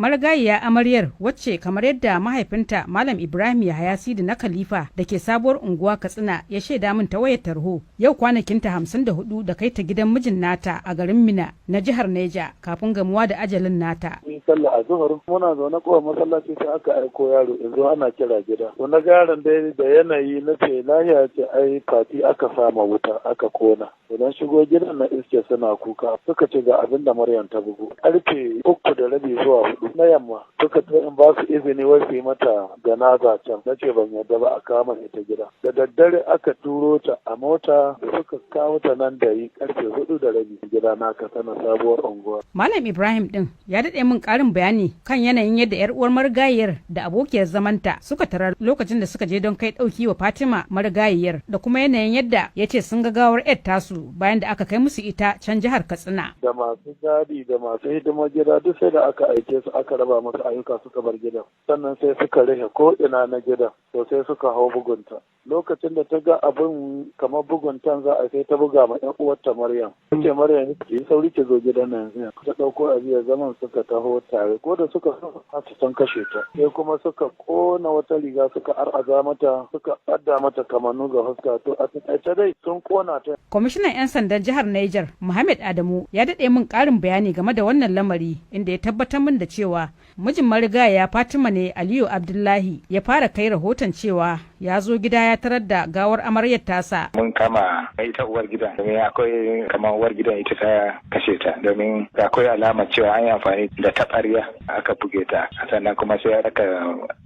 Marigayiya amaryar wacce kamar yadda mahaifinta Malam Ibrahim Yahaya Sidi na Khalifa da ke sabuwar unguwa Katsina ya shaida min ta wayar tarho yau kwanakinta 54 da kai ta gidan mijin nata a garin Mina na jihar Neja kafin gamuwa da ajalin nata. Sallah a zuhur muna zaune kowa masallaci sai aka aiko yaro yanzu ana kira gida. To na garan dai da yanayi na ce lahiya ce ai fati aka sama wuta aka kona. Idan shigo gidan na iske suna kuka suka ce ga abin da Maryam ta bugu. Karfe 3:30 zuwa 4 na yamma suka ce in ba su izini wai su yi mata janaza can. Na ce ban yarda ba a kama ita gida. Da daddare aka turo ta a mota da suka kawo ta nan da yi karfe 4:30 gida na ka sana sabuwar unguwa. Malam Ibrahim din ya daɗe min ƙarin bayani kan yanayin yadda 'yar uwar marigayiyar da abokiyar zamanta suka tarar lokacin da suka je don kai ɗauki wa Fatima marigayiyar da kuma yanayin yadda ya ce sun ga gawar 'yar tasu bayan da aka kai musu ita can jihar Katsina. Da masu gadi da masu hidimar gida duk sai da aka aike su aka raba masu ayyuka suka bar gidan sannan sai suka rufe ko ina na gidan to sai suka hau bugunta. Lokacin da ta ga abin kamar buguntan za a sai ta buga ma 'yan uwarta Maryam. Ce Maryam ki sauri ki zo gidan nan yanzu. Ta ɗauko abiyar zaman suka taho tare ko da suka hasu sun kashe ta sai kuma suka kona wata riga suka ar'aza mata suka ɓadda mata kamannu ga fuska to a taƙaice dai sun kona ta. Kwamishinan 'yan sandan jihar Niger Muhammad Adamu ya daɗe min ƙarin bayani game da wannan lamari inda ya tabbatar min da cewa mijin marigaya Fatima ne Aliyu Abdullahi ya fara kai rahoton cewa ya zo gida ya tarar da gawar amaryar tasa. Mun kama ita uwar gidan domin akwai kamar uwar gidan ita ta kashe ta domin akwai alama cewa an yi amfani da taɓarya aka buge ta sannan kuma sai aka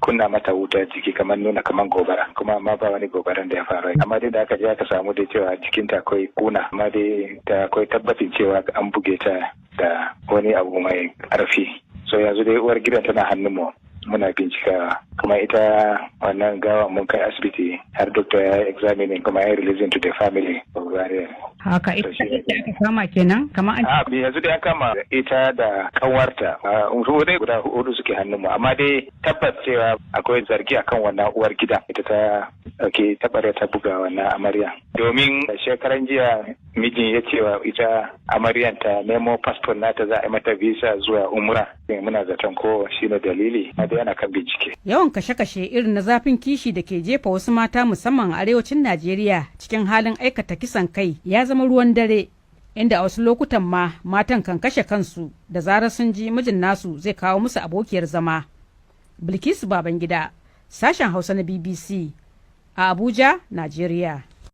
kunna mata wuta jiki kamar nuna kamar gobara kuma amma ba wani gobaran da ya faru amma dai da aka je aka samu da cewa jikinta akwai kuna amma dai da akwai tabbacin cewa an buge ta da wani abu mai ƙarfi so yanzu dai uwar gidan tana hannunmu muna bincika kuma ita wannan gawa mun kai asibiti har doctor ya yi examining kuma ya yi releasing to the family of burial. Haka ita aka kama kenan kamar an yanzu dai an kama ita da kanwarta dai guda 4 suke hannunmu amma dai tabbas cewa akwai zargi akan wannan uwar gida ita ta tabbata ta buga wannan amarya domin shekaran jiya mijin ya cewa ita amaryan ta nemo passport nata za a yi mata visa zuwa umra muna zaton ko shine dalili yana kan bincike. Yawan kashe-kashe irin na zafin kishi da ke jefa wasu mata musamman a arewacin Najeriya cikin halin aikata kisan kai ya zama ruwan dare inda a wasu lokutan ma matan kan kashe kansu da zarar sun ji mijin nasu zai kawo musu abokiyar zama. Bilkisu Babangida, sashen Hausa na BBC a Abuja, Najeriya.